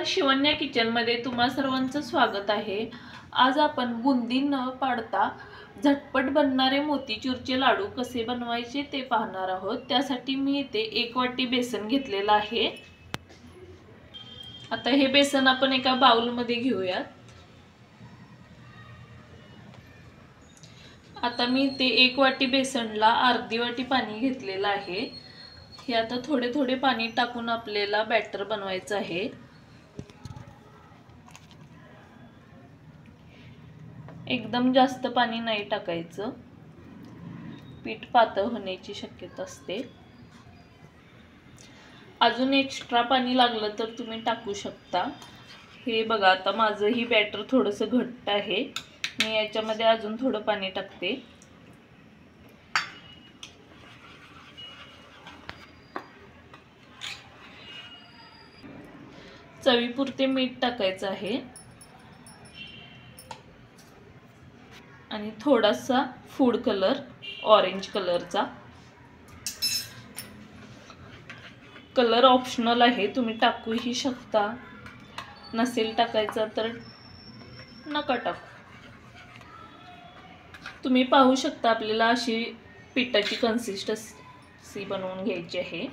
शिवन्या किचनमध्ये तुम्हा सर्वांचं स्वागत आहे। आज आपण बुंदी न पाडता झटपट बनणारे मोतीचूरचे लाडू कसे बनवायचे ते पाहणार आहोत। त्यासाठी मी इथे 1 वाटी बेसन घेतलेला आहे। आता हे बेसन आपण एका बाउल मध्ये घेऊयात। आता मी इथे 1 वाटी बेसनला अर्धी वाटी पाणी घेतलेलं आहे। हे आता थोडे थोडे पाणी टाकून आपल्याला बॅटर बनवायचं आहे। एकदम जास्त पाणी नाही टाकायचं, पीठ पातळ होण्याची शक्यता असते। अजून एक्स्ट्रा पाणी लागलं तर तुम्ही टाकू शकता। हे बघा, आता माझं ही बॅटर थोडंसं घट्ट आहे। मी याच्यामध्ये अजून थोडं पाणी टाकते। चवीपुरते मीठ टाकायचं आहे आणि थोडासा फूड कलर, ऑरेंज कलरचा। कलर ऑप्शनल आहे, तुम्ही टाकूही शकता, नसेल टाकायचा तर नका टाकू। तुम्ही पाहू शकता आपल्याला अशी पिठाची कन्सिस्टन्सी बनवून घ्यायची आहे।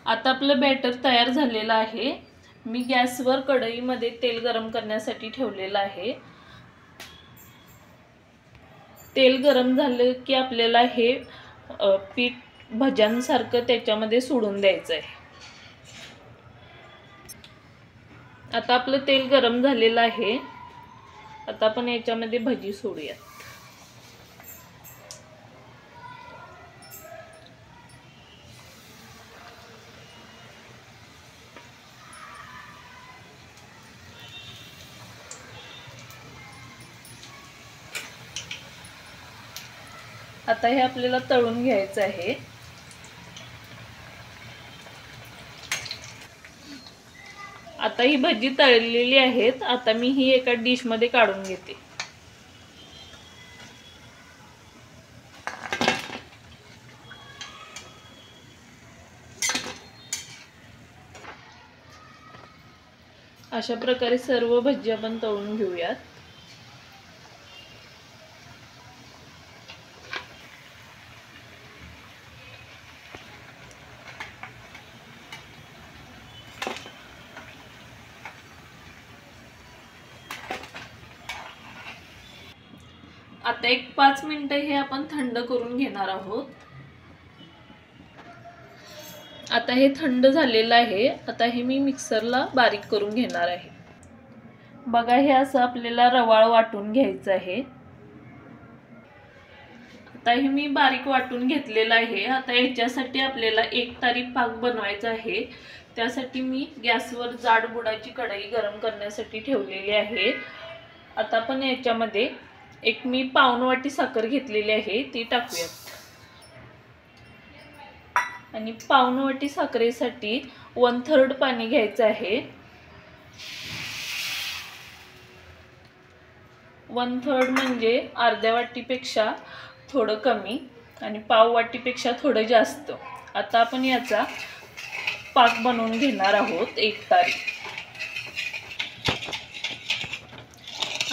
आता आपलं बॅटर तयार झालेलं आहे। मी गॅसवर कढईमध्ये तेल गरम करण्यासाठी ठेवलेलं आहे। तेल गरम झालं की आपल्याला हे पीठ भज्यांसारखं त्याच्यामध्ये सोडून द्यायचं आहे। आता आपलं तेल गरम झालेलं आहे। आता आपण याच्यामध्ये भजी सोडूया। आता हे आपल्याला तळून घ्यायचं आहे। आता ही भजी तळलेली आहेत। आता मी ही एका डिश मध्ये काढून घेते। अशा प्रकारे सर्व भजी आपण तळून घेऊयात। आता एक 5 मिनिटे हे आपण थंड करून घेणार आहोत। आता हे थंड झालेलं आहे। आता हे मी मिक्सरला बारीक करून घेणार आहे। बघा, हे असं आपल्याला रवाळ वाटून घ्यायचं आहे। आता हे मी बारीक वाटून घेतलेलं आहे। आता याच्यासाठी आपल्याला एक तारी पाक बनवायचा आहे। त्यासाठी मी गॅसवर जाड बुडाची कढई गरम करण्यासाठी ठेवलेली आहे। आता आपण याच्यामध्ये एक मी पाऊण वाटी साखर घेतलेली आहे, ती टाकूयात। आणि पाऊण वाटी साखरेसाठी 1/3 पाणी घ्यायचं आहे। 1/3 म्हणजे अर्ध्या वाटीपेक्षा थोडं कमी आणि पाव वाटीपेक्षा थोडं जास्त। आता आपण याचा पाक बनवून घेणार आहोत, एक तारी।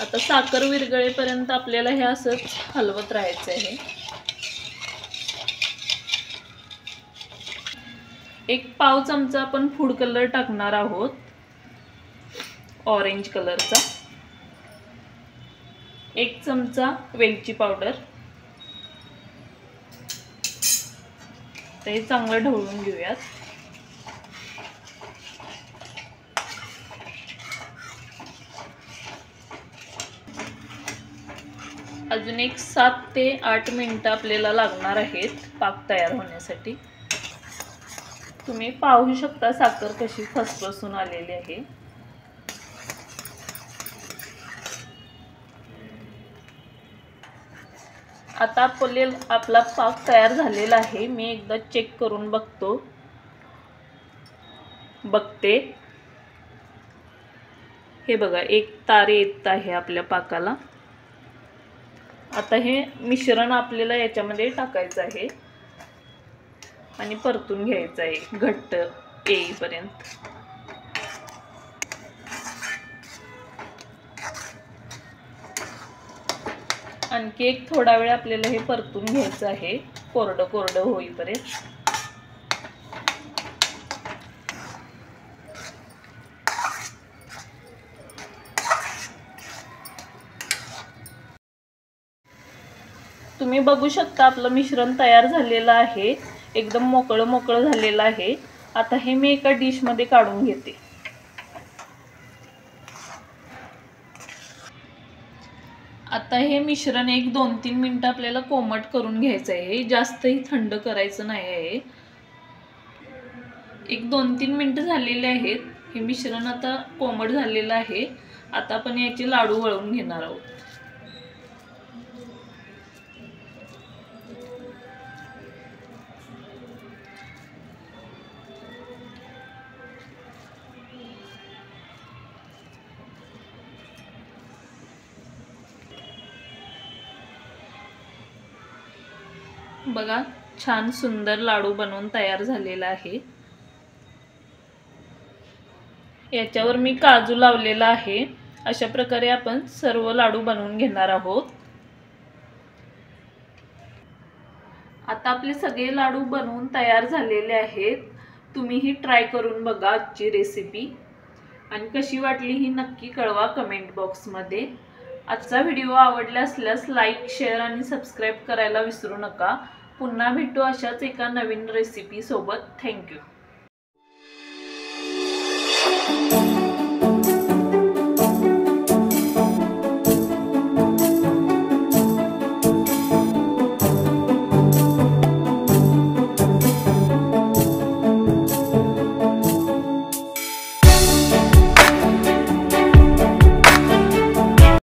आता साखर विरघळेपर्यंत आपल्याला हे असंच हलवत राहायचं आहे। एक पाव चमचा आपण फूड कलर टाकणार आहोत, ऑरेंज कलरचा। 1 चमचा वेलची पावडर। ते चांगलं ढवळून घेऊयात। अजून एक 7 ते 8 मिनिटं आपल्याला लागणार आहेत पाक तयार होण्यासाठी। तुम्ही पाहू शकता साखर कशी फसफसून आलेली आहे। आता आपला पाक तयार झालेला आहे। मी एकदा चेक करून बघते। हे बघा, एक तार येत आहे आपल्या पाकाला। आता हे मिश्रण आपल्याला याच्यामध्ये टाकायचं आहे आणि परतून घ्यायचं आहे घट्ट येईपर्यंत. आणखी एक थोडा वेळ आपल्याला हे परतून घ्यायचं आहे कोरडं कोरडं होईपर्यंत. तुम्ही बघू शकता आपलं मिश्रण तयार झालेलं आहे, एकदम मोकळं मोकळं झालेलं आहे. आता हे मी एका डिश मध्ये काढून घेते. आता हे मिश्रण एक 2-3 मिनिटं आपल्याला कोमट करून घ्यायचं आहे, जास्तही थंड करायचं नाही आहे. एक 2-3 मिनिटं झालेले आहेत. हे मिश्रण आता कोमट झालेलं आहे. आता आपण याचे लाडू वळवून घेणार आहोत. बघा, छान सुंदर लाडू बनवून तयार झालेला आहे. याच्यावर मी काजू लावलेला आहे. अशा प्रकारे आपण सर्व लाडू बनवून घेणार आहोत. आता आपले सगळे लाडू बनवून तयार झालेले आहेत. तुम्हीही ट्राय करून बघा आजची रेसिपी आणि कशी वाटली ही नक्की कळवा कमेंट बॉक्समध्ये. आजचा व्हिडिओ आवडला असल्यास लाईक, शेअर आणि सबस्क्राईब करायला विसरू नका. पुन्हा भेटू अशाच एका नवीन रेसिपी सोबत. थँक्यू.